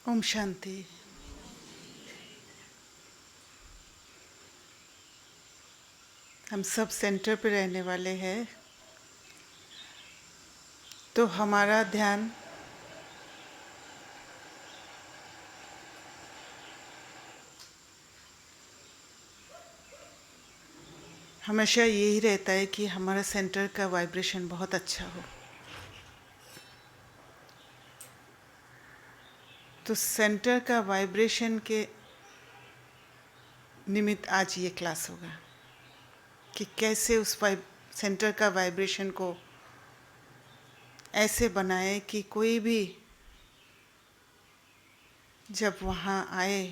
ओम शांति। हम sub centre पे रहने वाले हैं, तो हमारा ध्यान हमेशा यही रहता है कि हमारा सेंटर का वाइब्रेशन बहुत अच्छा हो। तो सेंटर का वाइब्रेशन के निमित्त आज ये क्लास होगा कि कैसे उस सेंटर का वाइब्रेशन को ऐसे बनाए कि कोई भी जब वहाँ आए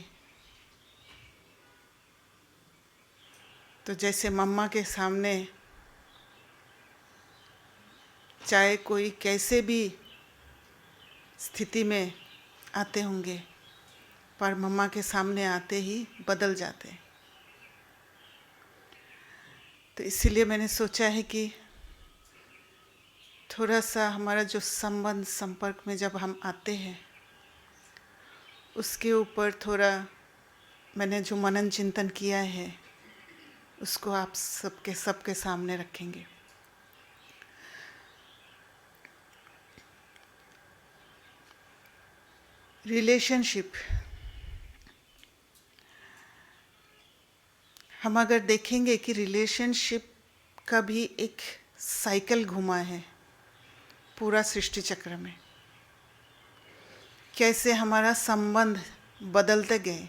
तो जैसे मम्मा के सामने चाहे कोई कैसे भी स्थिति में आते होंगे, पर मम्मा के सामने आते ही बदल जाते हैं। तो इसीलिए मैंने सोचा है कि थोड़ा सा हमारा जो संबंध संपर्क में जब हम आते हैं उसके ऊपर थोड़ा मैंने जो मनन चिंतन किया है उसको आप सबके सामने रखेंगे। रिलेशनशिप, हम अगर देखेंगे कि रिलेशनशिप का भी एक साइकिल घुमा है पूरा सृष्टि चक्र में, कैसे हमारा संबंध बदलते गए।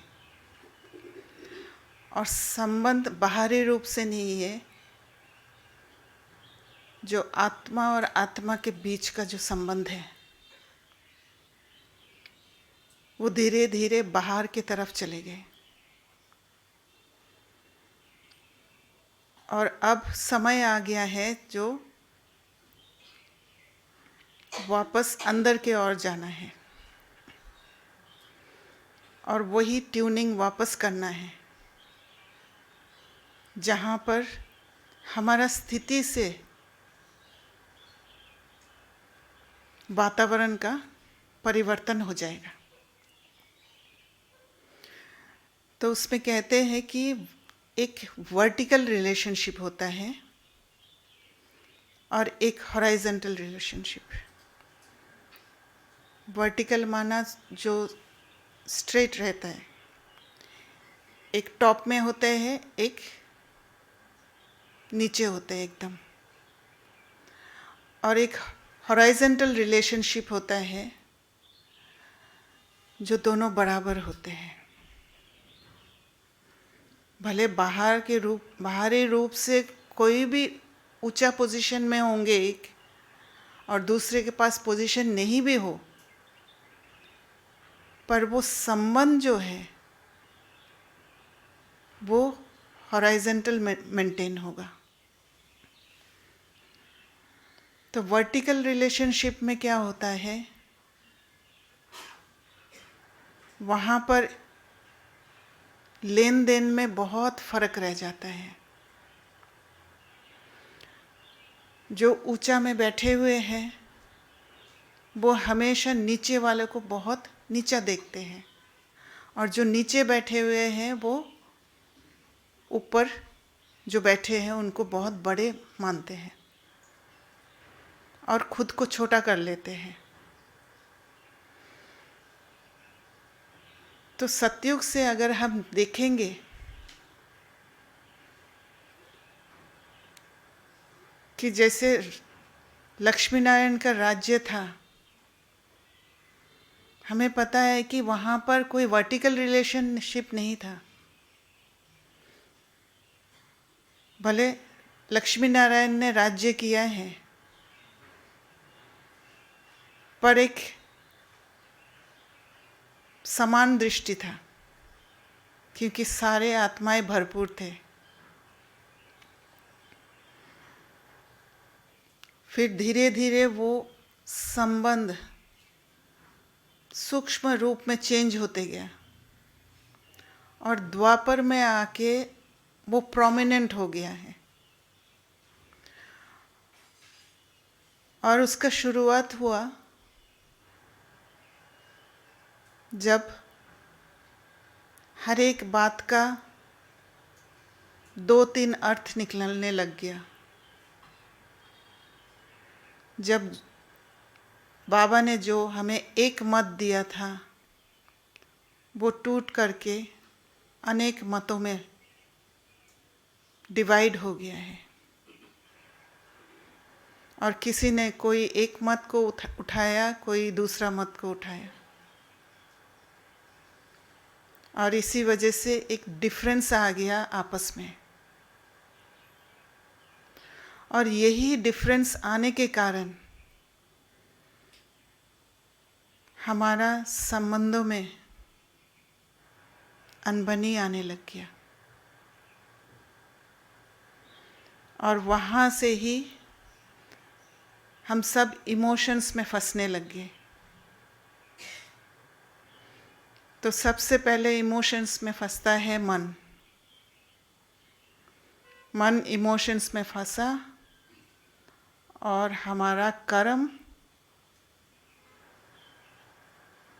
और संबंध बाहरी रूप से नहीं है, जो आत्मा और आत्मा के बीच का जो संबंध है वो धीरे धीरे बाहर की तरफ चले गए। और अब समय आ गया है जो वापस अंदर के ओर जाना है और वही ट्यूनिंग वापस करना है जहाँ पर हमारा स्थिति से वातावरण का परिवर्तन हो जाएगा। तो उसमें कहते हैं कि एक वर्टिकल रिलेशनशिप होता है और एक हॉराइजॉन्टल रिलेशनशिप। वर्टिकल माना जो स्ट्रेट रहता है, एक टॉप में होते हैं, एक नीचे होते हैं एकदम। और एक हॉराइजॉन्टल रिलेशनशिप होता है जो दोनों बराबर होते हैं। भले बाहरी रूप से कोई भी ऊंचा पोजीशन में होंगे एक और दूसरे के पास पोजीशन नहीं भी हो, पर वो संबंध जो है वो हॉराइजॉन्टल मेंटेन होगा। तो वर्टिकल रिलेशनशिप में क्या होता है, वहाँ पर लेन देन में बहुत फर्क रह जाता है। जो ऊंचा में बैठे हुए हैं वो हमेशा नीचे वाले को बहुत नीचा देखते हैं, और जो नीचे बैठे हुए हैं वो ऊपर जो बैठे हैं उनको बहुत बड़े मानते हैं और खुद को छोटा कर लेते हैं। तो सतयुग से अगर हम देखेंगे कि जैसे लक्ष्मी नारायण का राज्य था, हमें पता है कि वहाँ पर कोई वर्टिकल रिलेशनशिप नहीं था। भले लक्ष्मी नारायण ने राज्य किया है, पर एक समान दृष्टि था क्योंकि सारे आत्माएं भरपूर थे। फिर धीरे धीरे वो संबंध सूक्ष्म रूप में चेंज होते गया और द्वापर में आके वो प्रोमिनेंट हो गया है। और उसका शुरुआत हुआ जब हर एक बात का 2-3 अर्थ निकलने लग गया, जब बाबा ने जो हमें एक मत दिया था वो टूट करके अनेक मतों में डिवाइड हो गया है, और किसी ने कोई एक मत को उठाया, कोई दूसरा मत को उठाया, और इसी वजह से एक डिफरेंस आ गया आपस में। और यही डिफरेंस आने के कारण हमारा संबंधों में अनबनी आने लग गया, और वहाँ से ही हम सब इमोशंस में फंसने लग गए। तो सबसे पहले इमोशंस में फंसता है मन। मन इमोशंस में फंसा और हमारा कर्म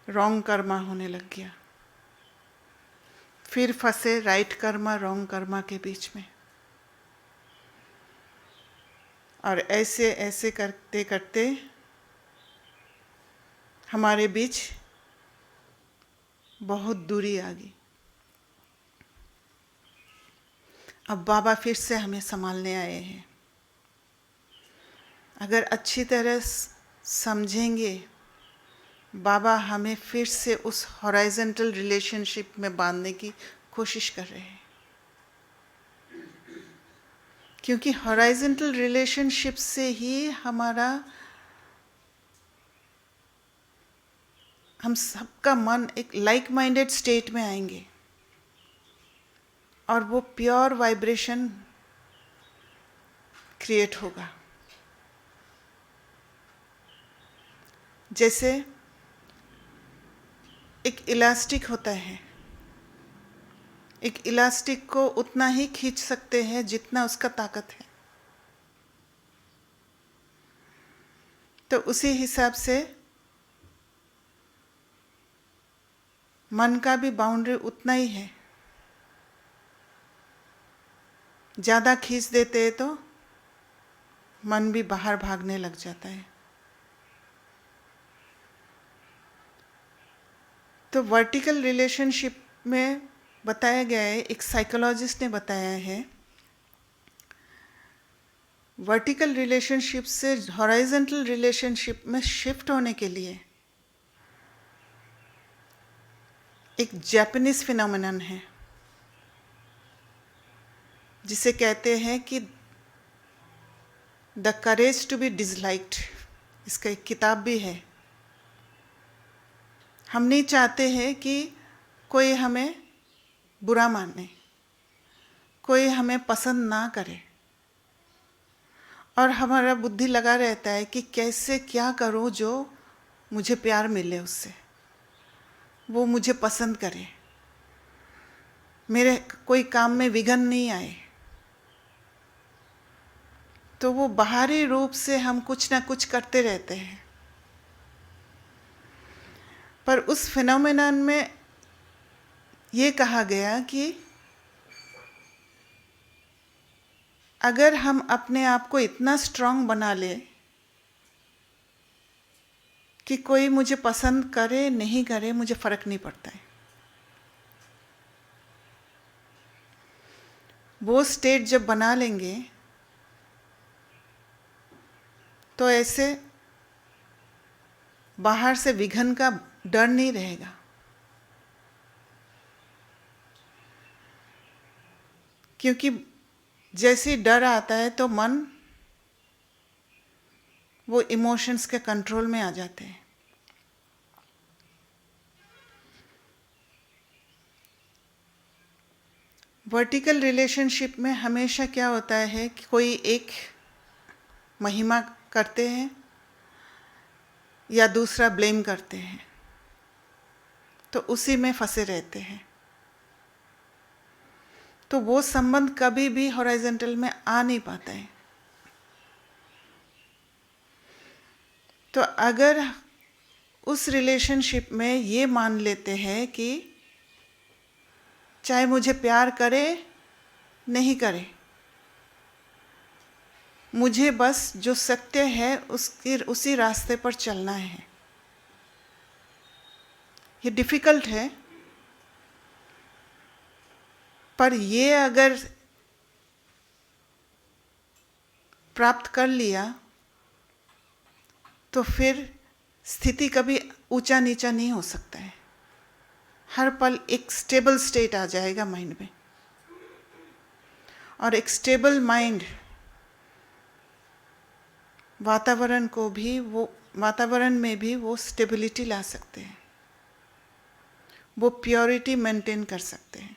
रॉन्ग कर्मा होने लग गया। फिर फंसे राइट कर्मा रॉन्ग कर्मा के बीच में, और ऐसे ऐसे करते करते हमारे बीच बहुत दूरी आ गई। अब बाबा फिर से हमें संभालने आए हैं। अगर अच्छी तरह समझेंगे, बाबा हमें फिर से उस हॉराइजॉन्टल रिलेशनशिप में बांधने की कोशिश कर रहे हैं, क्योंकि हॉराइजॉन्टल रिलेशनशिप से ही हम सबका मन एक लाइक माइंडेड स्टेट में आएंगे, और वो प्योर वाइब्रेशन क्रिएट होगा। जैसे एक इलास्टिक होता है, एक इलास्टिक को उतना ही खींच सकते हैं जितना उसका ताकत है। तो उसी हिसाब से मन का भी बाउंड्री उतना ही है। ज़्यादा खींच देते हैं तो मन भी बाहर भागने लग जाता है। तो वर्टिकल रिलेशनशिप में बताया गया है, एक साइकोलॉजिस्ट ने बताया है, वर्टिकल रिलेशनशिप से हॉराइजॉन्टल रिलेशनशिप में शिफ्ट होने के लिए एक जापानीज फिनोमेनन है जिसे कहते हैं कि the courage to be disliked. इसका एक किताब भी है। हम नहीं चाहते हैं कि कोई हमें बुरा माने, कोई हमें पसंद ना करे, और हमारा बुद्धि लगा रहता है कि कैसे क्या करूं जो मुझे प्यार मिले उससे, वो मुझे पसंद करे, मेरे कोई काम में विघ्न नहीं आए। तो वो बाहरी रूप से हम कुछ ना कुछ करते रहते हैं, पर उस फिनोमेनन में ये कहा गया कि अगर हम अपने आप को इतना स्ट्रांग बना ले कि कोई मुझे पसंद करे नहीं करे मुझे फर्क नहीं पड़ता है, वो स्टेट जब बना लेंगे तो ऐसे बाहर से विघन का डर नहीं रहेगा। क्योंकि जैसे डर आता है तो मन वो इमोशंस के कंट्रोल में आ जाते हैं। वर्टिकल रिलेशनशिप में हमेशा क्या होता है कि कोई एक महिमा करते हैं या दूसरा ब्लेम करते हैं, तो उसी में फंसे रहते हैं। तो वो संबंध कभी भी हॉराइजॉन्टल में आ नहीं पाता है। तो अगर उस रिलेशनशिप में ये मान लेते हैं कि चाहे मुझे प्यार करे नहीं करे, मुझे बस जो सत्य है उसी रास्ते पर चलना है। ये डिफ़िकल्ट है, पर ये अगर प्राप्त कर लिया तो फिर स्थिति कभी ऊंचा नीचा नहीं हो सकता है। हर पल एक स्टेबल स्टेट आ जाएगा माइंड में, और एक स्टेबल माइंड वातावरण में भी वो स्टेबिलिटी ला सकते हैं, वो प्योरिटी मेंटेन कर सकते हैं।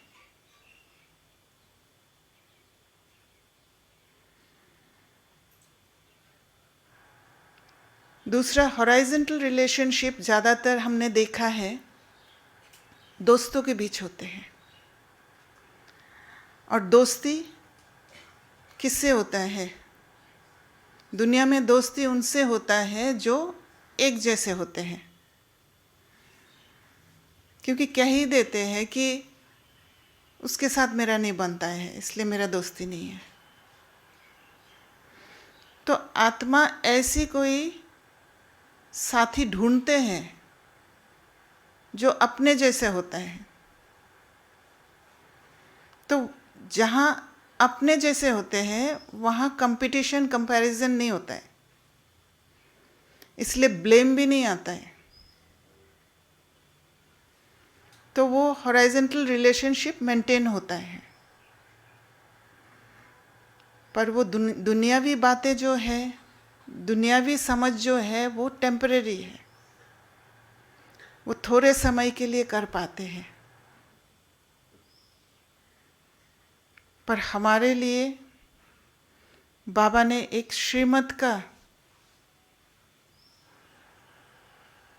दूसरा, हॉराइजॉन्टल रिलेशनशिप ज़्यादातर हमने देखा है दोस्तों के बीच होते हैं। और दोस्ती किससे होता है? दुनिया में दोस्ती उनसे होता है जो एक जैसे होते हैं, क्योंकि कह ही देते हैं कि उसके साथ मेरा नहीं बनता है, इसलिए मेरा दोस्ती नहीं है। तो आत्मा ऐसी कोई साथी ढूंढते हैं जो अपने जैसे होता है। तो जहाँ अपने जैसे होते हैं वहाँ कंपटीशन कंपैरिजन नहीं होता है, इसलिए ब्लेम भी नहीं आता है। तो वो हॉराइजॉन्टल रिलेशनशिप मेंटेन होता है। पर वो दुनियावी बातें जो है, दुनियावी समझ जो है वो टेम्परेरी है, वो थोड़े समय के लिए कर पाते हैं। पर हमारे लिए बाबा ने एक श्रीमत का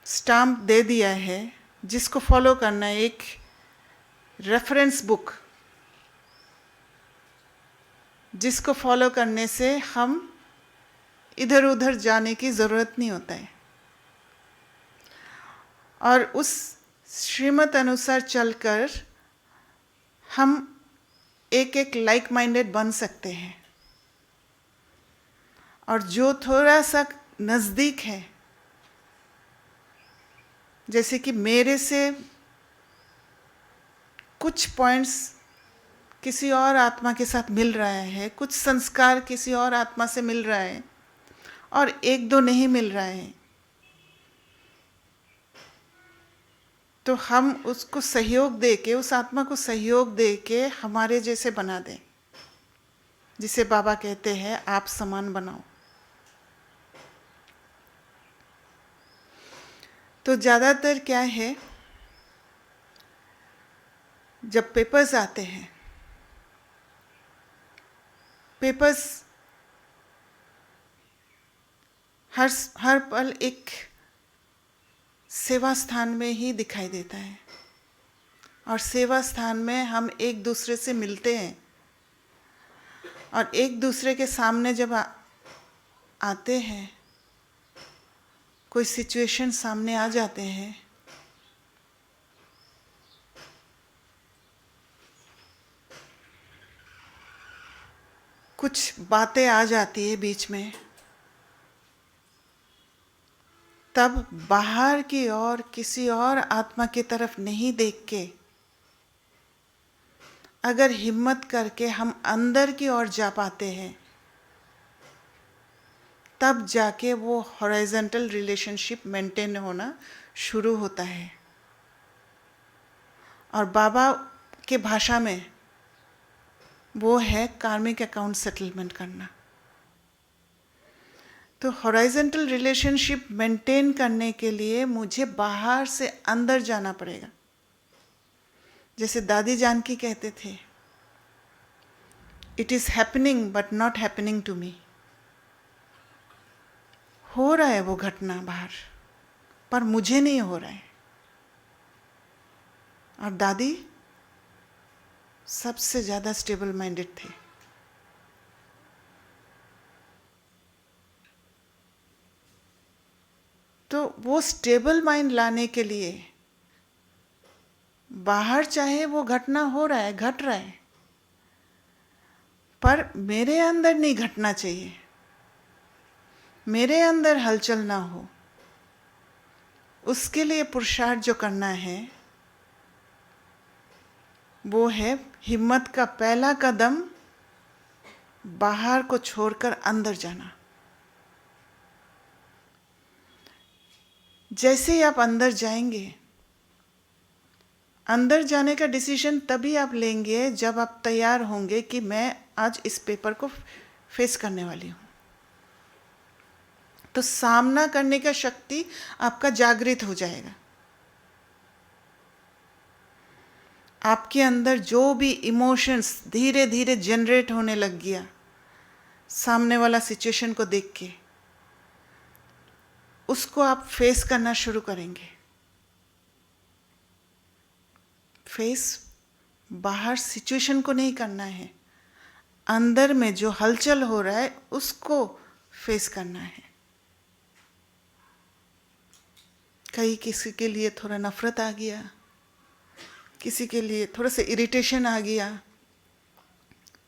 स्टाम्प दे दिया है जिसको फॉलो करना है, एक रेफरेंस बुक जिसको फॉलो करने से हम इधर उधर जाने की ज़रूरत नहीं होता है, और उस श्रीमत अनुसार चलकर हम एक लाइक माइंडेड बन सकते हैं। और जो थोड़ा सा नज़दीक है, जैसे कि मेरे से कुछ पॉइंट्स किसी और आत्मा के साथ मिल रहा है, कुछ संस्कार किसी और आत्मा से मिल रहा है, और एक दो नहीं मिल रहा है, तो हम उसको सहयोग दे के, उस आत्मा को सहयोग दे के हमारे जैसे बना दें, जिसे बाबा कहते हैं आप समान बनाओ। तो ज़्यादातर क्या है, जब पेपर्स आते हैं, पेपर्स हर पल एक सेवा स्थान में ही दिखाई देता है, और सेवा स्थान में हम एक दूसरे से मिलते हैं, और एक दूसरे के सामने जब आते हैं, कोई सिचुएशन सामने आ जाते हैं, कुछ बातें आ जाती है बीच में, तब बाहर की ओर किसी और आत्मा की तरफ नहीं देख के अगर हिम्मत करके हम अंदर की ओर जा पाते हैं, तब जाके वो हॉराइजॉन्टल रिलेशनशिप मेंटेन होना शुरू होता है। और बाबा के भाषा में वो है कार्मिक अकाउंट सेटलमेंट करना। तो हॉराइजॉन्टल रिलेशनशिप मेंटेन करने के लिए मुझे बाहर से अंदर जाना पड़ेगा। जैसे दादी जानकी कहते थे, it is happening but not happening to me. हो रहा है वो घटना बाहर, पर मुझे नहीं हो रहा है। और दादी सबसे ज़्यादा स्टेबल माइंडेड थे। तो वो स्टेबल माइंड लाने के लिए बाहर चाहे वो घटना हो रहा है, घट रहा है, पर मेरे अंदर नहीं घटना चाहिए, मेरे अंदर हलचल ना हो। उसके लिए पुरुषार्थ जो करना है वो है हिम्मत का पहला कदम बाहर को छोड़कर अंदर जाना। जैसे ही आप अंदर जाएंगे, अंदर जाने का डिसीजन तभी आप लेंगे जब आप तैयार होंगे कि मैं आज इस पेपर को फेस करने वाली हूँ। तो सामना करने का शक्ति आपका जागृत हो जाएगा। आपके अंदर जो भी इमोशंस धीरे धीरे जनरेट होने लग गया सामने वाला सिचुएशन को देख के, उसको आप फेस करना शुरू करेंगे। फेस बाहर सिचुएशन को नहीं करना है, अंदर में जो हलचल हो रहा है उसको फेस करना है। कहीं किसी के लिए थोड़ा नफरत आ गया, किसी के लिए थोड़ा सा इरिटेशन आ गया,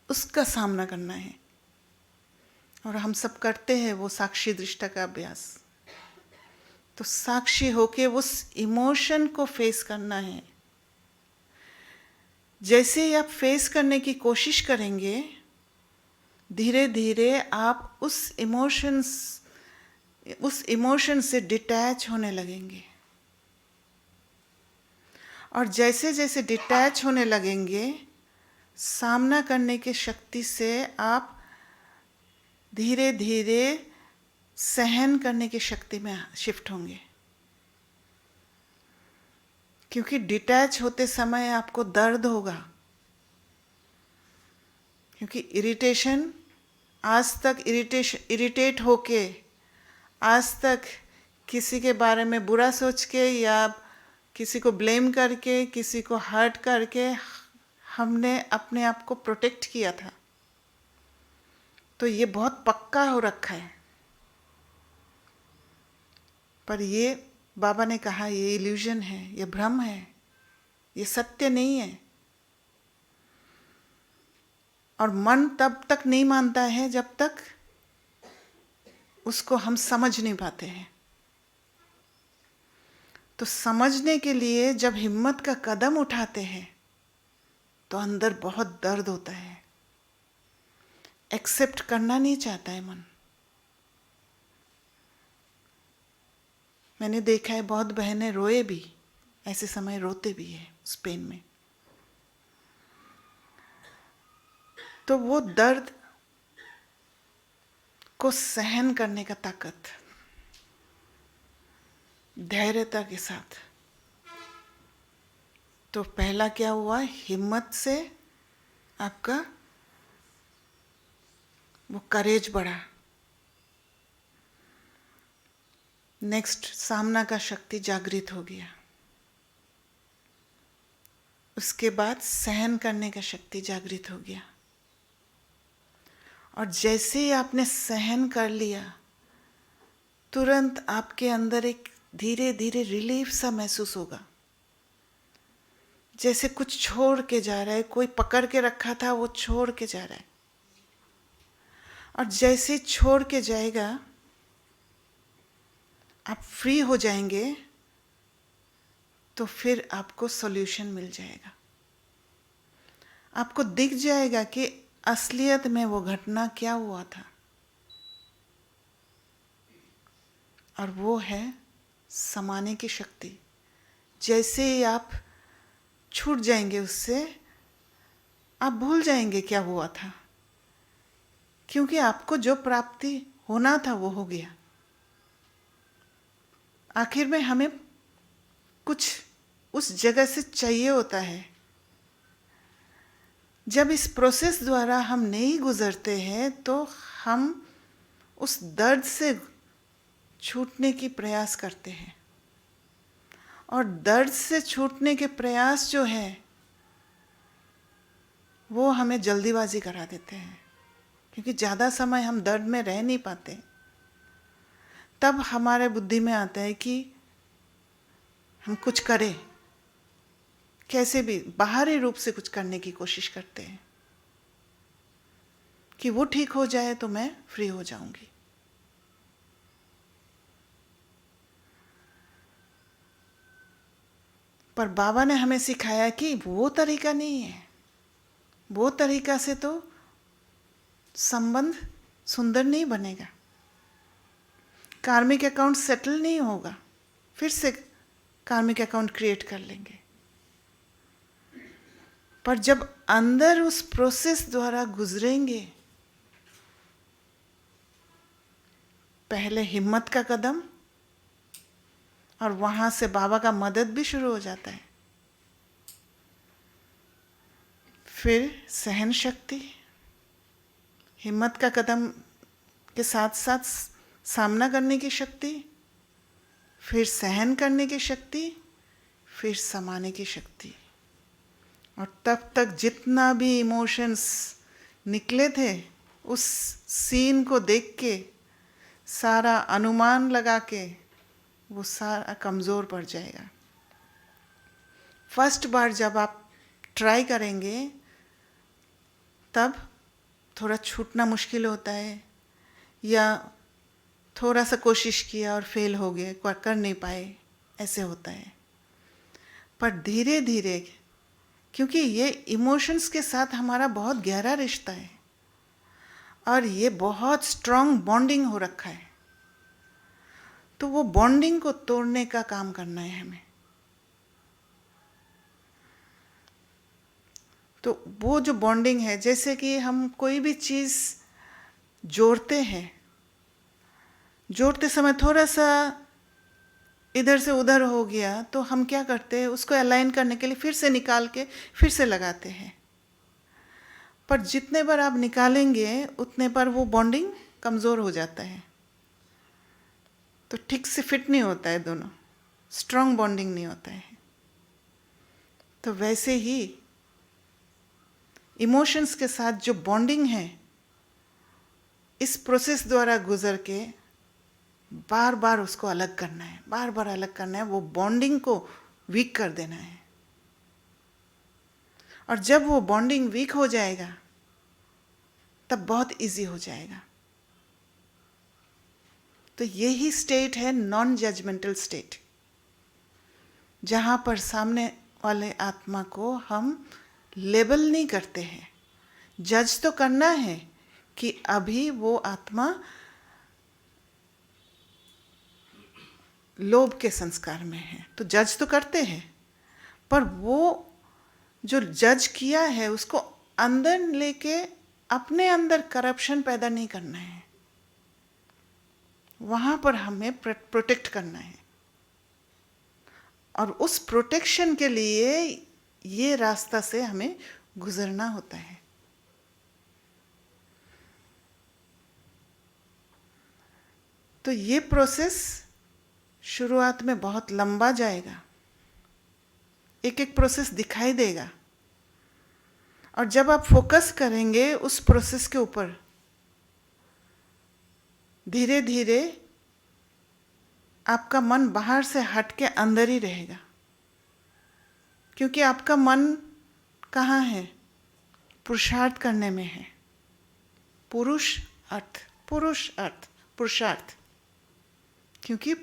उसका सामना करना है। और हम सब करते हैं वो साक्षी दृष्टा का अभ्यास। तो साक्षी होके उस इमोशन को फेस करना है। जैसे ही आप फेस करने की कोशिश करेंगे, धीरे धीरे आप उस इमोशन से डिटैच होने लगेंगे। और जैसे जैसे डिटैच होने लगेंगे, सामना करने की शक्ति से आप धीरे धीरे सहन करने की शक्ति में शिफ्ट होंगे। क्योंकि डिटैच होते समय आपको दर्द होगा, क्योंकि इरिटेशन आज तक इरिटेट होके, आज तक किसी के बारे में बुरा सोच के या किसी को ब्लेम करके, किसी को हर्ट करके हमने अपने आप को प्रोटेक्ट किया था। तो ये बहुत पक्का हो रखा है। पर ये बाबा ने कहा ये इल्यूजन है, ये भ्रम है, ये सत्य नहीं है। और मन तब तक नहीं मानता है जब तक उसको हम समझ नहीं पाते हैं। तो समझने के लिए जब हिम्मत का कदम उठाते हैं तो अंदर बहुत दर्द होता है। एक्सेप्ट करना नहीं चाहता है मन। मैंने देखा है बहुत बहनें रोए भी, ऐसे समय रोते भी है उस पेन में। तो वो दर्द को सहन करने का ताकत धैर्यता के साथ। तो पहला क्या हुआ, हिम्मत से आपका वो करेज बढ़ा। नेक्स्ट, सामना का शक्ति जागृत हो गया। उसके बाद सहन करने का शक्ति जागृत हो गया। और जैसे ही आपने सहन कर लिया, तुरंत आपके अंदर एक धीरे धीरे रिलीफ सा महसूस होगा। जैसे कुछ छोड़ के जा रहा है, कोई पकड़ के रखा था वो छोड़ के जा रहा है। और जैसे छोड़ के जाएगा आप फ्री हो जाएंगे, तो फिर आपको सॉल्यूशन मिल जाएगा। आपको दिख जाएगा कि असलियत में वो घटना क्या हुआ था। और वो है समाने की शक्ति। जैसे ही आप छूट जाएंगे उससे, आप भूल जाएंगे क्या हुआ था, क्योंकि आपको जो प्राप्ति होना था वो हो गया। आखिर में हमें कुछ उस जगह से चाहिए होता है। जब इस प्रोसेस द्वारा हम नहीं गुजरते हैं तो हम उस दर्द से छूटने की प्रयास करते हैं। और दर्द से छूटने के प्रयास जो है वो हमें जल्दीबाजी करा देते हैं, क्योंकि ज़्यादा समय हम दर्द में रह नहीं पाते। तब हमारे बुद्धि में आता है कि हम कुछ करें, कैसे भी बाहरी रूप से कुछ करने की कोशिश करते हैं कि वो ठीक हो जाए तो मैं फ्री हो जाऊंगी। पर बाबा ने हमें सिखाया कि वो तरीका नहीं है। वो तरीका से तो संबंध सुंदर नहीं बनेगा, कार्मिक अकाउंट सेटल नहीं होगा, फिर से कार्मिक अकाउंट क्रिएट कर लेंगे। पर जब अंदर उस प्रोसेस द्वारा गुजरेंगे, पहले हिम्मत का कदम, और वहां से बाबा का मदद भी शुरू हो जाता है। फिर सहन शक्ति, हिम्मत का कदम के साथ साथ सामना करने की शक्ति, फिर सहन करने की शक्ति, फिर समाने की शक्ति। और तब तक जितना भी इमोशंस निकले थे, उस सीन को देख के, सारा अनुमान लगा के, वो सारा कमज़ोर पड़ जाएगा। फर्स्ट बार जब आप ट्राई करेंगे तब थोड़ा छूटना मुश्किल होता है, या थोड़ा सा कोशिश किया और फेल हो गए, कर नहीं पाए, ऐसे होता है। पर धीरे धीरे, क्योंकि ये इमोशंस के साथ हमारा बहुत गहरा रिश्ता है और ये बहुत स्ट्रॉन्ग बॉन्डिंग हो रखा है, तो वो बॉन्डिंग को तोड़ने का काम करना है हमें। तो वो जो बॉन्डिंग है, जैसे कि हम कोई भी चीज़ जोड़ते हैं, जोड़ते समय थोड़ा सा इधर से उधर हो गया तो हम क्या करते हैं, उसको अलाइन करने के लिए फिर से निकाल के फिर से लगाते हैं। पर जितने बार आप निकालेंगे उतने पर वो बॉन्डिंग कमज़ोर हो जाता है, तो ठीक से फिट नहीं होता है, दोनों स्ट्रॉन्ग बॉन्डिंग नहीं होता है। तो वैसे ही इमोशंस के साथ जो बॉन्डिंग है, इस प्रोसेस द्वारा गुजर के बार बार उसको अलग करना है, बार बार अलग करना है, वो बॉन्डिंग को वीक कर देना है। और जब वो बॉन्डिंग वीक हो जाएगा तब बहुत इजी हो जाएगा। तो यही स्टेट है नॉन जजमेंटल स्टेट, जहाँ पर सामने वाले आत्मा को हम लेबल नहीं करते हैं। जज तो करना है कि अभी वो आत्मा लोभ के संस्कार में है, तो जज तो करते हैं, पर वो जो जज किया है उसको अंदर लेके अपने अंदर करप्शन पैदा नहीं करना है, वहाँ पर हमें प्रोटेक्ट करना है। और उस प्रोटेक्शन के लिए ये रास्ता से हमें गुजरना होता है। तो ये प्रोसेस शुरुआत में बहुत लंबा जाएगा, एक एक प्रोसेस दिखाई देगा, और जब आप फोकस करेंगे उस प्रोसेस के ऊपर, धीरे धीरे आपका मन बाहर से हट के अंदर ही रहेगा। क्योंकि आपका मन कहाँ है? पुरुषार्थ करने में है। पुरुषार्थ, पुरुषार्थ। क्योंकि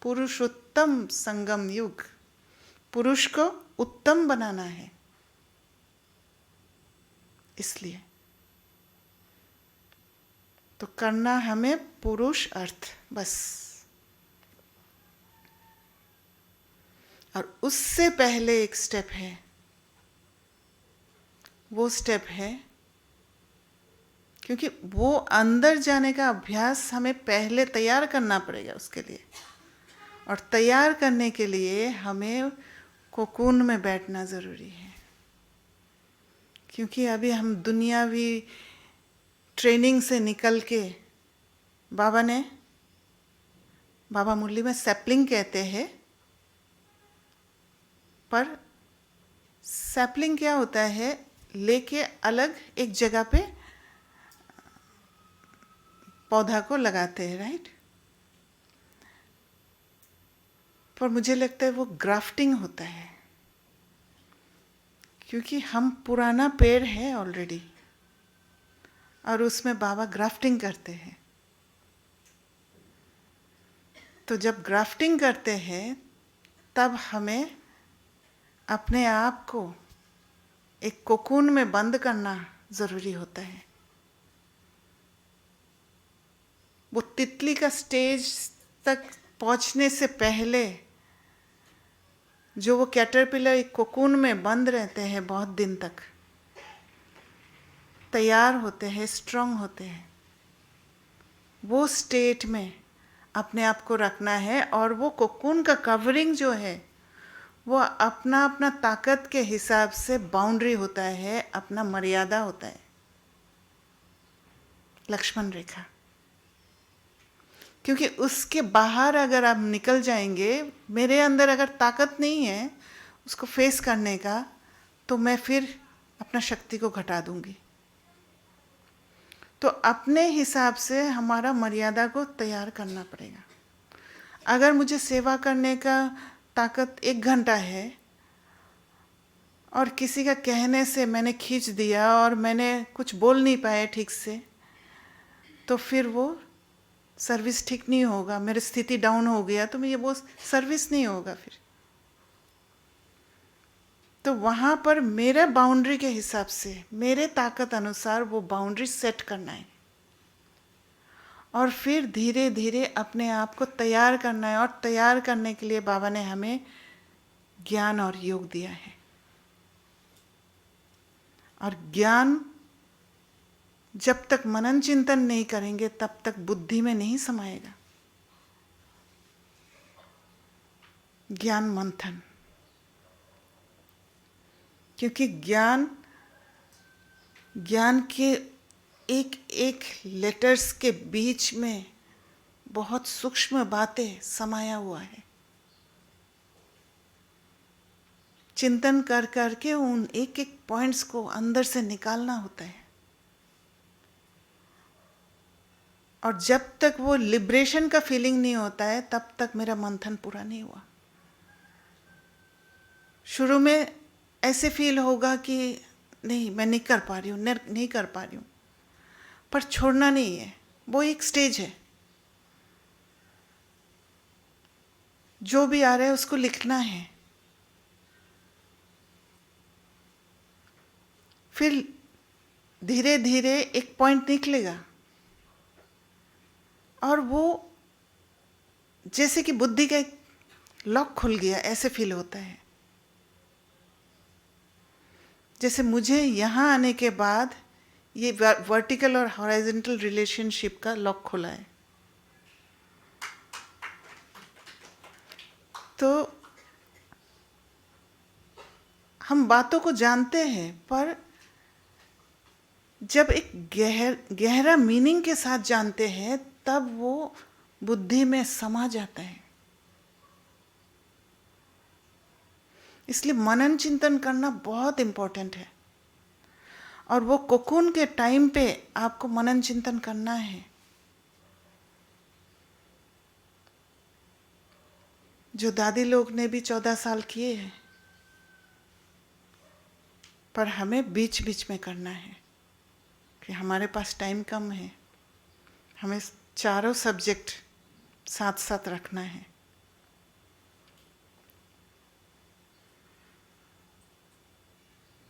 पुरुषोत्तम संगम युग, पुरुष को उत्तम बनाना है, इसलिए तो करना हमें पुरुष अर्थ बस। और उससे पहले एक स्टेप है, वो स्टेप है, क्योंकि वो अंदर जाने का अभ्यास हमें पहले तैयार करना पड़ेगा उसके लिए। और तैयार करने के लिए हमें कोकून में बैठना ज़रूरी है। क्योंकि अभी हम दुनियावी ट्रेनिंग से निकल के, बाबा मुरली में सैपलिंग कहते हैं, पर सैपलिंग क्या होता है? लेके अलग एक जगह पे पौधा को लगाते हैं, राइट? पर मुझे लगता है वो ग्राफ्टिंग होता है, क्योंकि हम पुराना पेड़ है ऑलरेडी और उसमें बाबा ग्राफ्टिंग करते हैं। तो जब ग्राफ्टिंग करते हैं तब हमें अपने आप को एक कोकून में बंद करना ज़रूरी होता है। वो तितली का स्टेज तक पहुंचने से पहले जो वो कैटरपिलर एक कोकून में बंद रहते हैं बहुत दिन तक, तैयार होते हैं, स्ट्रांग होते हैं, वो स्टेट में अपने आप को रखना है। और वो कोकून का कवरिंग जो है वो अपना अपना ताकत के हिसाब से बाउंड्री होता है, अपना मर्यादा होता है, लक्ष्मण रेखा। क्योंकि उसके बाहर अगर आप निकल जाएंगे, मेरे अंदर अगर ताकत नहीं है उसको फेस करने का, तो मैं फिर अपना शक्ति को घटा दूंगी। तो अपने हिसाब से हमारा मर्यादा को तैयार करना पड़ेगा। अगर मुझे सेवा करने का ताकत 1 घंटा है और किसी का कहने से मैंने खींच दिया और मैंने कुछ बोल नहीं पाया ठीक से, तो फिर वो सर्विस ठीक नहीं होगा। मेरी स्थिति डाउन हो गया तो ये वो सर्विस नहीं होगा फिर। तो वहाँ पर मेरे बाउंड्री के हिसाब से, मेरे ताकत अनुसार वो बाउंड्री सेट करना है और फिर धीरे धीरे अपने आप को तैयार करना है। और तैयार करने के लिए बाबा ने हमें ज्ञान और योग दिया है। और ज्ञान जब तक मनन चिंतन नहीं करेंगे तब तक बुद्धि में नहीं समाएगा। ज्ञान मंथन, क्योंकि ज्ञान के एक एक लेटर्स के बीच में बहुत सूक्ष्म बातें समाया हुआ है। चिंतन कर करके उन एक एक पॉइंट्स को अंदर से निकालना होता है। और जब तक वो लिबरेशन का फीलिंग नहीं होता है तब तक मेरा मंथन पूरा नहीं हुआ। शुरू में ऐसे फील होगा कि नहीं, मैं नहीं कर पा रही हूँ, नहीं कर पा रही हूँ, पर छोड़ना नहीं है। वो एक स्टेज है, जो भी आ रहा है उसको लिखना है। फिर धीरे धीरे एक पॉइंट निकलेगा और वो जैसे कि बुद्धि का एक लॉक खुल गया, ऐसे फील होता है। जैसे मुझे यहाँ आने के बाद ये वर्टिकल और हॉरिजॉन्टल रिलेशनशिप का लॉक खुला है। तो हम बातों को जानते हैं, पर जब एक गहरा मीनिंग के साथ जानते हैं तब वो बुद्धि में समा जाता है। इसलिए मनन चिंतन करना बहुत इम्पोर्टेंट है। और वो कोकून के टाइम पे आपको मनन चिंतन करना है। जो दादी लोग ने भी 14 साल किए हैं, पर हमें बीच बीच में करना है कि हमारे पास टाइम कम है। हमें चारों सब्जेक्ट साथ साथ रखना है।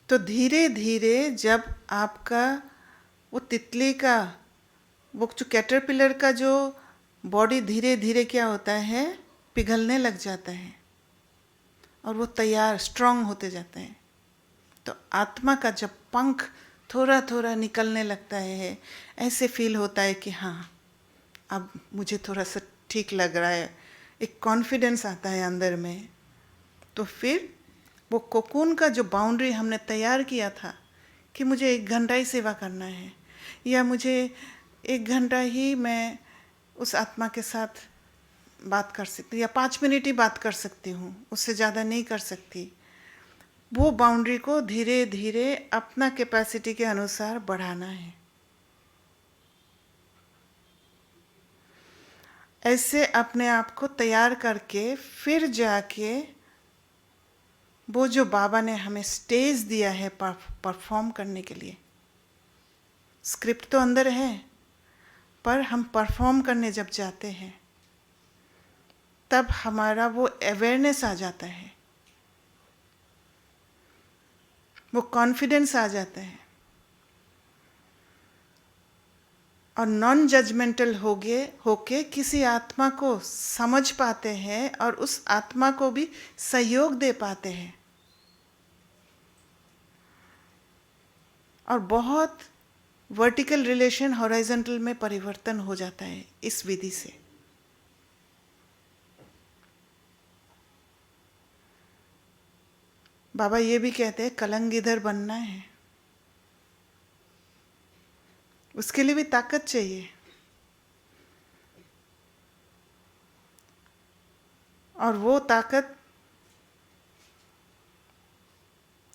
तो धीरे धीरे जब आपका वो तितली का, वो जो कैटरपिलर का जो बॉडी धीरे धीरे क्या होता है, पिघलने लग जाता है और वो तैयार स्ट्रांग होते जाते हैं। तो आत्मा का जब पंख थोड़ा थोड़ा निकलने लगता है, ऐसे फील होता है कि हाँ, अब मुझे थोड़ा सा ठीक लग रहा है, एक कॉन्फिडेंस आता है अंदर में। तो फिर वो कोकून का जो बाउंड्री हमने तैयार किया था कि मुझे 1 घंटा ही सेवा करना है, या मुझे 1 घंटा ही मैं उस आत्मा के साथ बात कर सकती हूँ, या 5 मिनट ही बात कर सकती हूँ, उससे ज़्यादा नहीं कर सकती। वो बाउंड्री को धीरे धीरे अपना कैपेसिटी के अनुसार बढ़ाना है। ऐसे अपने आप को तैयार करके फिर जाके वो जो बाबा ने हमें स्टेज दिया है परफॉर्म करने के लिए, स्क्रिप्ट तो अंदर है, पर हम परफॉर्म करने जब जाते हैं तब हमारा वो अवेयरनेस आ जाता है, वो कॉन्फिडेंस आ जाता है, और नॉन जजमेंटल होके किसी आत्मा को समझ पाते हैं और उस आत्मा को भी सहयोग दे पाते हैं, और बहुत वर्टिकल रिलेशन हॉरिजॉन्टल में परिवर्तन हो जाता है इस विधि से। बाबा ये भी कहते हैं कलंगिधर बनना है, उसके लिए भी ताकत चाहिए, और वो ताकत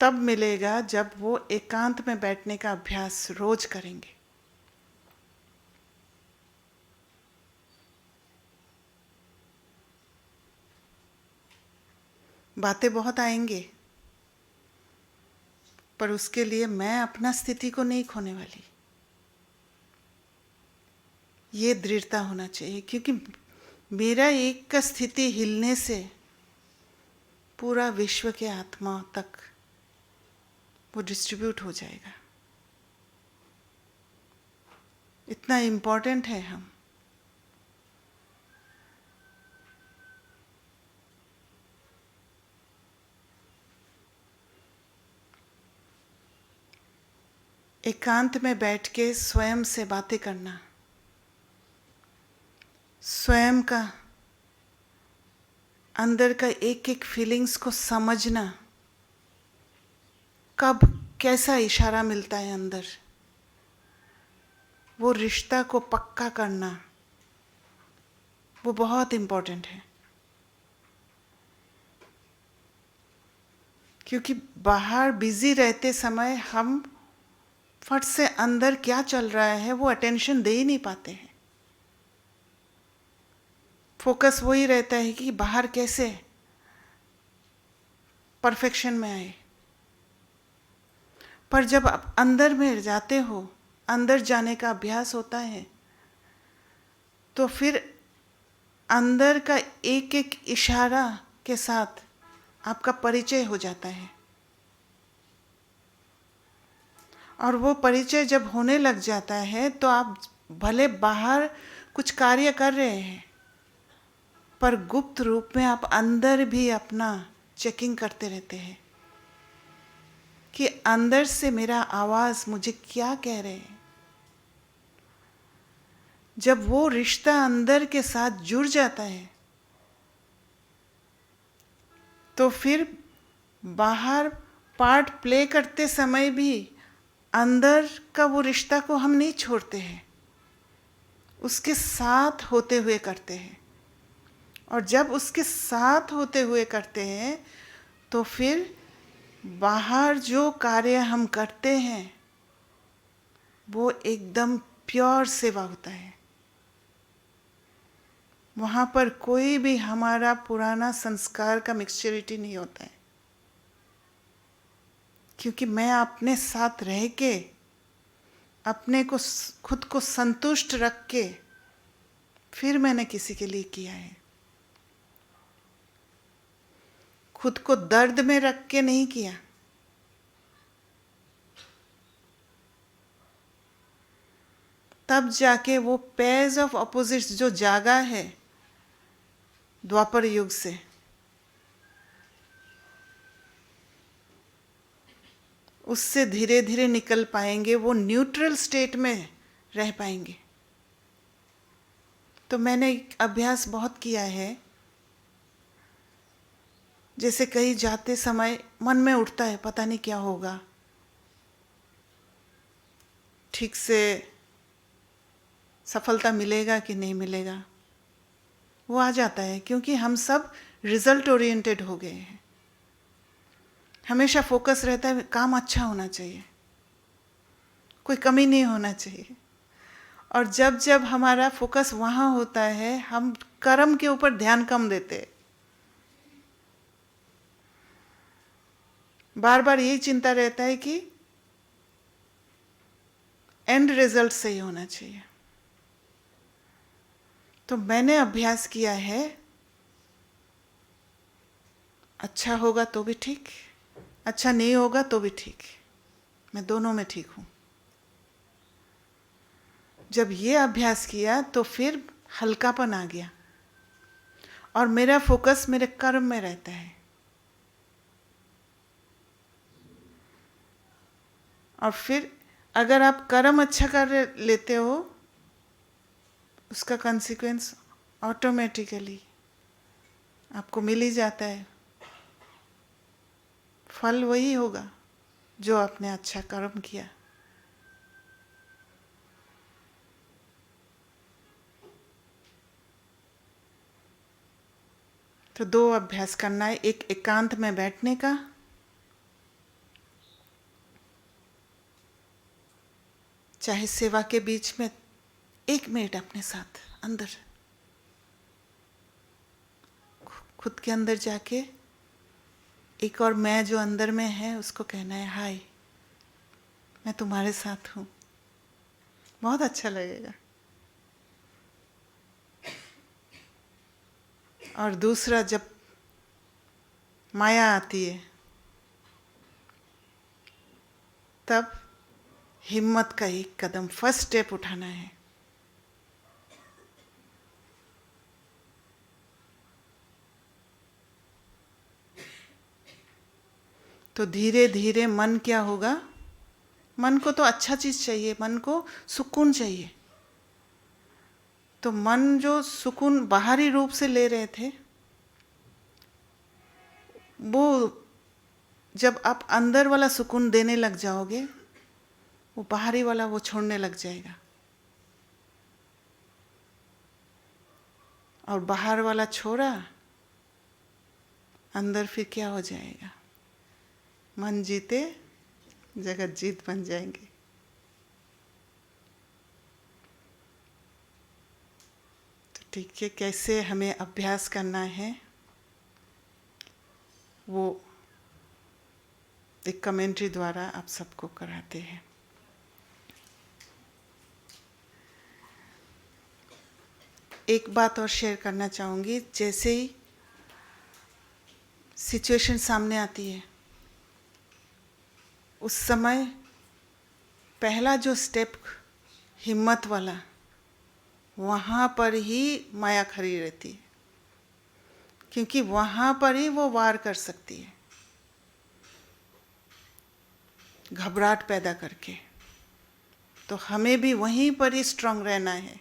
तब मिलेगा जब वो एकांत में बैठने का अभ्यास रोज करेंगे। बातें बहुत आएंगे, पर उसके लिए मैं अपना स्थिति को नहीं खोने वाली, ये दृढ़ता होना चाहिए, क्योंकि मेरा एक का स्थिति हिलने से पूरा विश्व के आत्मा तक वो डिस्ट्रीब्यूट हो जाएगा। इतना इम्पोर्टेंट है हम। एकांत में बैठ के स्वयं से बातें करना, स्वयं का अंदर का एक एक फीलिंग्स को समझना, कब कैसा इशारा मिलता है अंदर, वो रिश्ता को पक्का करना, वो बहुत इम्पोर्टेंट है। क्योंकि बाहर बिजी रहते समय हम फट से अंदर क्या चल रहा है वो अटेंशन दे ही नहीं पाते हैं। फोकस वही रहता है कि बाहर कैसे परफेक्शन में आए। पर जब आप अंदर में जाते हो, अंदर जाने का अभ्यास होता है, तो फिर अंदर का एक एक इशारा के साथ आपका परिचय हो जाता है, और वो परिचय जब होने लग जाता है तो आप भले बाहर कुछ कार्य कर रहे हैं, पर गुप्त रूप में आप अंदर भी अपना चेकिंग करते रहते हैं कि अंदर से मेरा आवाज़ मुझे क्या कह रहे हैं। जब वो रिश्ता अंदर के साथ जुड़ जाता है तो फिर बाहर पार्ट प्ले करते समय भी अंदर का वो रिश्ता को हम नहीं छोड़ते हैं, उसके साथ होते हुए करते हैं। और जब उसके साथ होते हुए करते हैं तो फिर बाहर जो कार्य हम करते हैं वो एकदम प्योर सेवा होता है। वहाँ पर कोई भी हमारा पुराना संस्कार का मिक्सचरिटी नहीं होता है, क्योंकि मैं अपने साथ रह के अपने को खुद को संतुष्ट रख के फिर मैंने किसी के लिए किया है। खुद को दर्द में रख के नहीं किया। तब जाके वो पेयर्स ऑफ ऑपोजिट्स जो जागा है द्वापर युग से, उससे धीरे धीरे निकल पाएंगे, वो न्यूट्रल स्टेट में रह पाएंगे। तो मैंने अभ्यास बहुत किया है, जैसे कहीं जाते समय मन में उठता है पता नहीं क्या होगा, ठीक से सफलता मिलेगा कि नहीं मिलेगा, वो आ जाता है, क्योंकि हम सब रिजल्ट ओरिएंटेड हो गए हैं। हमेशा फोकस रहता है काम अच्छा होना चाहिए, कोई कमी नहीं होना चाहिए, और जब जब हमारा फोकस वहाँ होता है, हम कर्म के ऊपर ध्यान कम देते हैं। बार बार यही चिंता रहता है कि एंड रिजल्ट सही होना चाहिए। तो मैंने अभ्यास किया है, अच्छा होगा तो भी ठीक, अच्छा नहीं होगा तो भी ठीक, मैं दोनों में ठीक हूँ। जब ये अभ्यास किया तो फिर हल्कापन आ गया और मेरा फोकस मेरे कर्म में रहता है। और फिर अगर आप कर्म अच्छा कर लेते हो, उसका कंसिक्वेंस ऑटोमेटिकली आपको मिल ही जाता है। फल वही होगा जो आपने अच्छा कर्म किया। तो दो अभ्यास करना है, एक एकांत में बैठने का, चाहे सेवा के बीच में 1 मिनट अपने साथ अंदर, खुद के अंदर जाके एक और मैं जो अंदर में है उसको कहना है, हाय मैं तुम्हारे साथ हूँ। बहुत अच्छा लगेगा। और दूसरा, जब माया आती है तब हिम्मत का एक कदम, फर्स्ट स्टेप उठाना है। तो धीरे धीरे मन क्या होगा, मन को तो अच्छा चीज़ चाहिए, मन को सुकून चाहिए। तो मन जो सुकून बाहरी रूप से ले रहे थे, वो जब आप अंदर वाला सुकून देने लग जाओगे, वो बाहरी वाला वो छोड़ने लग जाएगा। और बाहर वाला छोड़ा, अंदर फिर क्या हो जाएगा, मन जीते जगत जीत बन जाएंगे। तो ठीक है, कैसे हमें अभ्यास करना है वो एक कमेंट्री द्वारा आप सबको कराते हैं। एक बात और शेयर करना चाहूँगी, जैसे ही सिचुएशन सामने आती है, उस समय पहला जो स्टेप हिम्मत वाला, वहाँ पर ही माया खड़ी रहती है, क्योंकि वहाँ पर ही वो वार कर सकती है, घबराहट पैदा करके। तो हमें भी वहीं पर ही स्ट्रांग रहना है,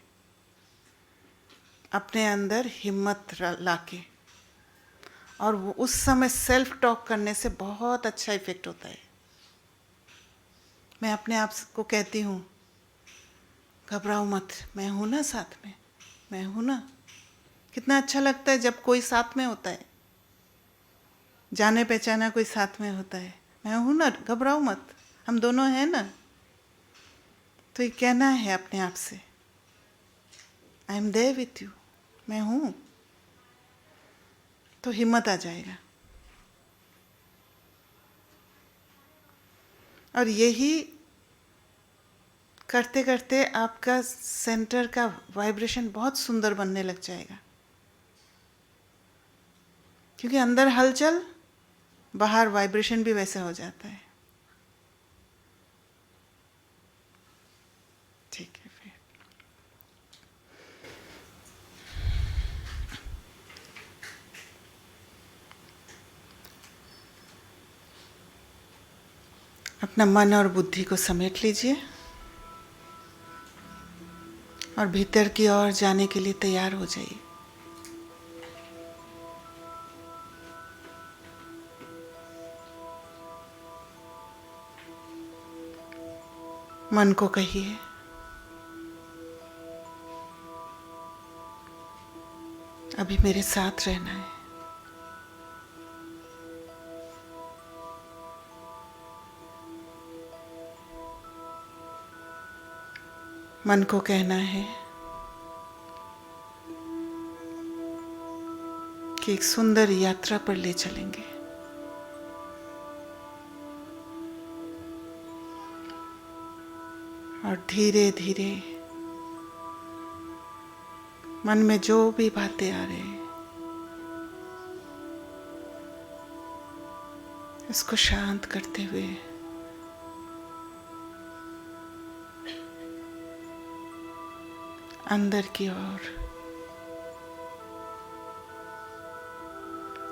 अपने अंदर हिम्मत लाके। और वो उस समय सेल्फ टॉक करने से बहुत अच्छा इफेक्ट होता है। मैं अपने आप को कहती हूँ, घबराओ मत, मैं हूँ ना साथ में, मैं हूँ ना। कितना अच्छा लगता है जब कोई साथ में होता है, जाने पहचाना कोई साथ में होता है। मैं हूँ ना, घबराओ मत, हम दोनों हैं ना। तो ये कहना है अपने आप से, I am there with you, मैं हूँ। तो हिम्मत आ जाएगा। और यही करते करते आपका सेंटर का वाइब्रेशन बहुत सुंदर बनने लग जाएगा, क्योंकि अंदर हलचल, बाहर वाइब्रेशन भी वैसा हो जाता है। ठीक है, फिर अपना मन और बुद्धि को समेट लीजिए और भीतर की ओर जाने के लिए तैयार हो जाइए। मन को कहिए, अभी मेरे साथ रहना है। मन को कहना है कि एक सुंदर यात्रा पर ले चलेंगे। और धीरे धीरे मन में जो भी बातें आ रहे हैं इसको शांत करते हुए अंदर की ओर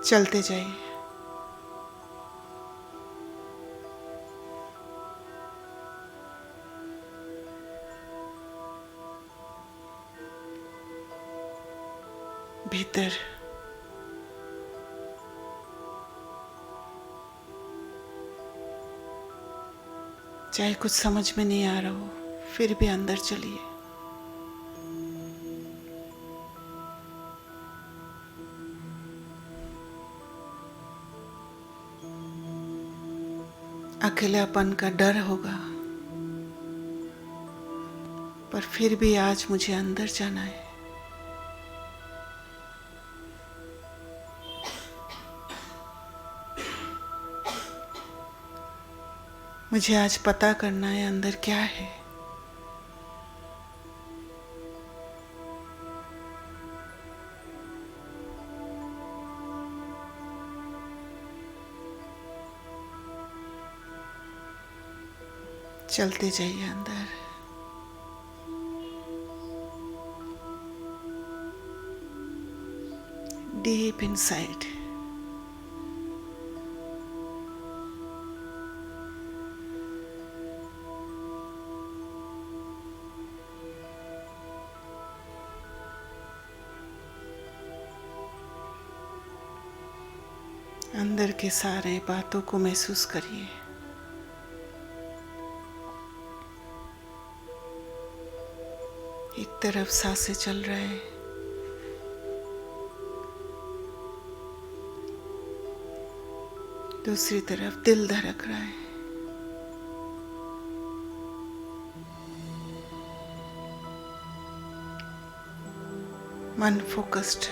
चलते जाइए। भीतर चाहे कुछ समझ में नहीं आ रहा हो, फिर भी अंदर चलिए। अकेलापन का डर होगा, पर फिर भी आज मुझे अंदर जाना है। मुझे आज पता करना है अंदर क्या है। चलते जाइए अंदर। Deep inside. अंदर के सारे बातों को महसूस करिए। एक तरफ सांसें चल रहा है, दूसरी तरफ दिल धड़क रहा है। मन फोकस्ड।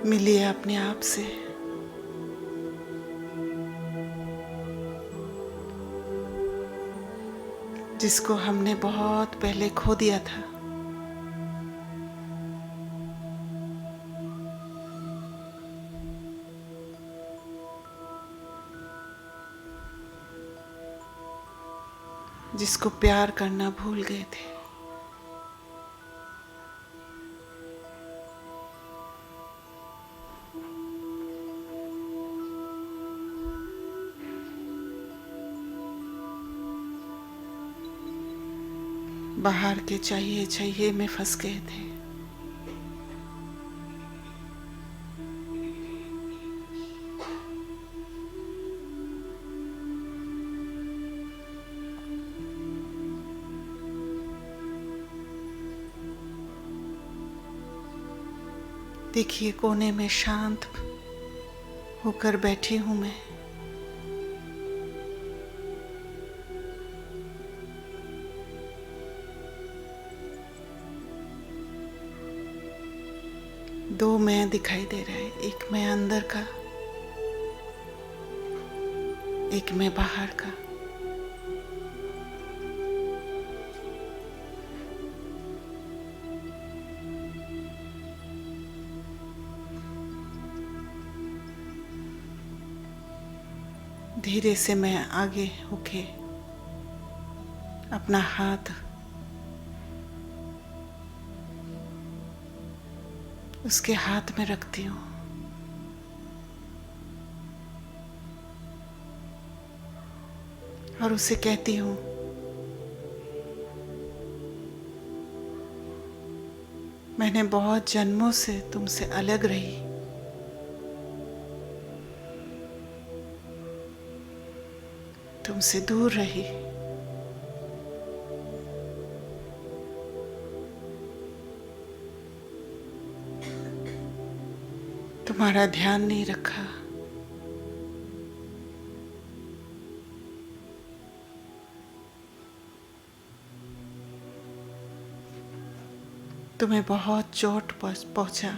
मिलिए अपने आप से। जिसको हमने बहुत पहले खो दिया था। जिसको प्यार करना भूल गए थे। बाहर के चाहिए चाहिए में फंस गए थे। देखिए कोने में शांत होकर बैठी हूं मैं। दो मैं दिखाई दे रहा है, एक मैं अंदर का, एक मैं बाहर का। धीरे से मैं आगे होके अपना हाथ उसके हाथ में रखती हूँ और उसे कहती हूँ, मैंने बहुत जन्मों से तुमसे अलग रही, तुमसे दूर रही, तुम्हारा ध्यान नहीं रखा, तुम्हें बहुत चोट पहुंचा।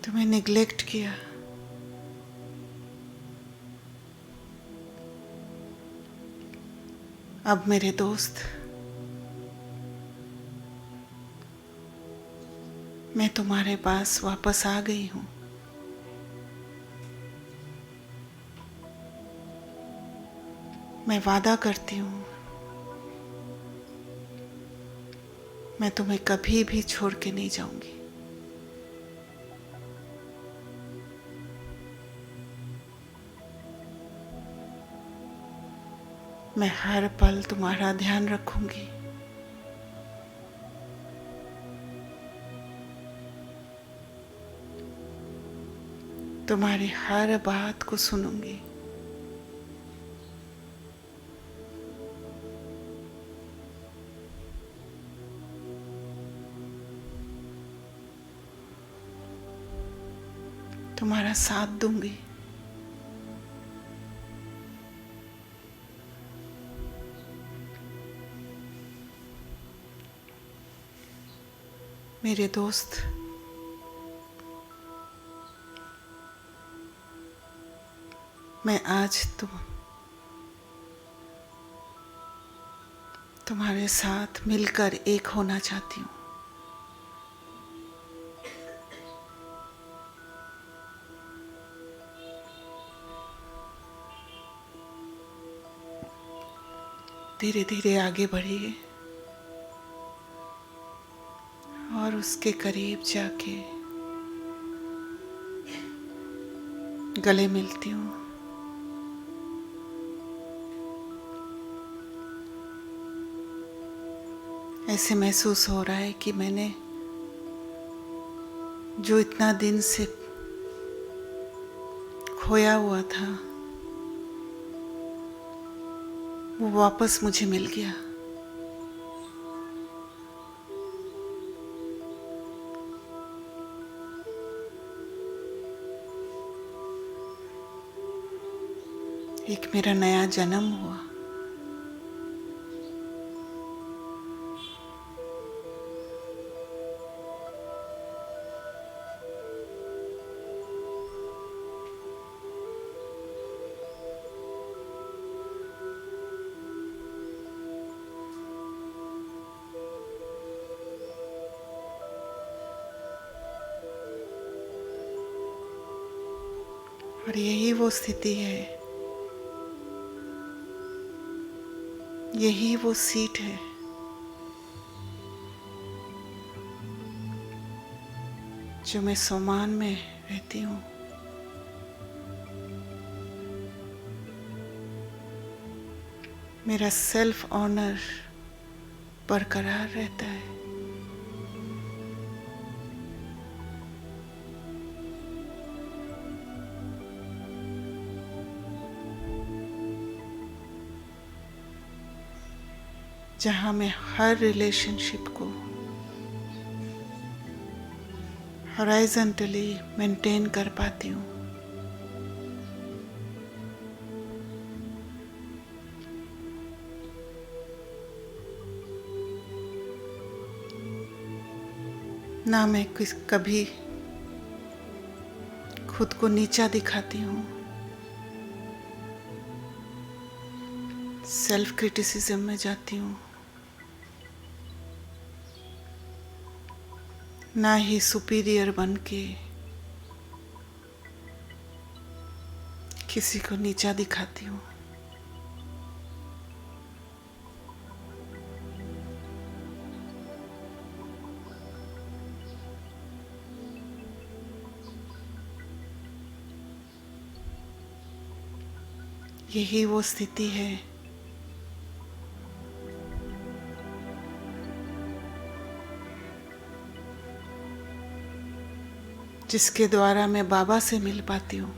तुम्हें निग्लेक्ट किया। अब मेरे दोस्त, मैं तुम्हारे पास वापस आ गई हूँ। मैं वादा करती हूँ, मैं तुम्हें कभी भी छोड़ के नहीं जाऊंगी। मैं हर पल तुम्हारा ध्यान रखूंगी। तुम्हारी हर बात को सुनूंगी। तुम्हारा साथ दूंगी। मेरे दोस्त, मैं आज तुम्हारे साथ मिलकर एक होना चाहती हूँ। धीरे धीरे आगे बढ़िए और उसके करीब जाके गले मिलती हूँ। ऐसे महसूस हो रहा है कि मैंने जो इतना दिन से खोया हुआ था वो वापस मुझे मिल गया। एक मेरा नया जन्म हुआ। और यही वो स्थिति है, यही वो सीट है जो मैं सोमान में रहती हूँ। मेरा सेल्फ ऑनर बरकरार रहता है। जहाँ मैं हर रिलेशनशिप को हॉराइजॉन्टली मेंटेन कर पाती हूँ। ना मैं कभी खुद को नीचा दिखाती हूँ, सेल्फ क्रिटिसिज्म में जाती हूँ, ना ही सुपीरियर बन के किसी को नीचा दिखाती हूँ। यही वो स्थिति है जिसके द्वारा मैं बाबा से मिल पाती हूँ।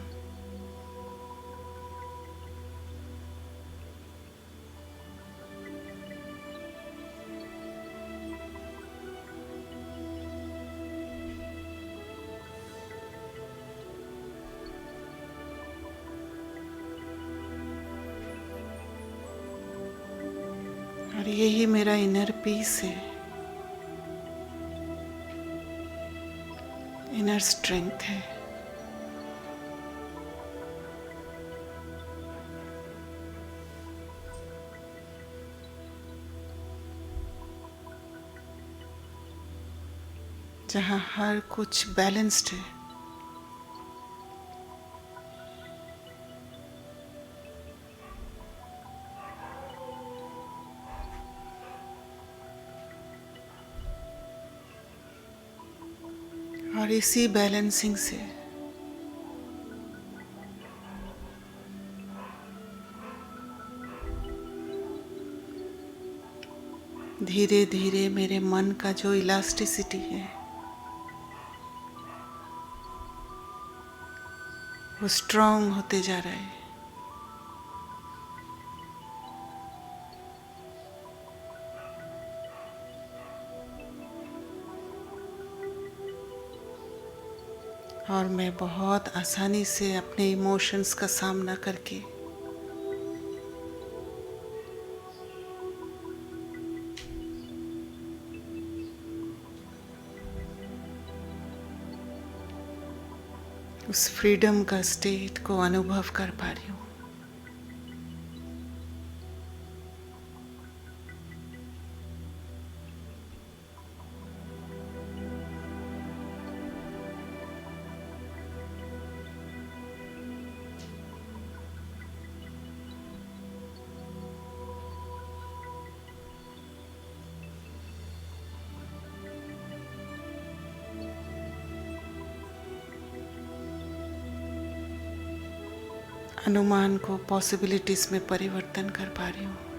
यही मेरा इनर पीस है, इनर स्ट्रेंथ है। जहाँ हर कुछ बैलेंस्ड है। और इसी बैलेंसिंग से धीरे धीरे मेरे मन का जो इलास्टिसिटी है वो स्ट्रांग होते जा रहा है। और मैं बहुत आसानी से अपने इमोशंस का सामना करके उस फ्रीडम का स्टेट को अनुभव कर पा रही हूँ। अनुमान को पॉसिबिलिटीज में परिवर्तन कर पा रही हूँ।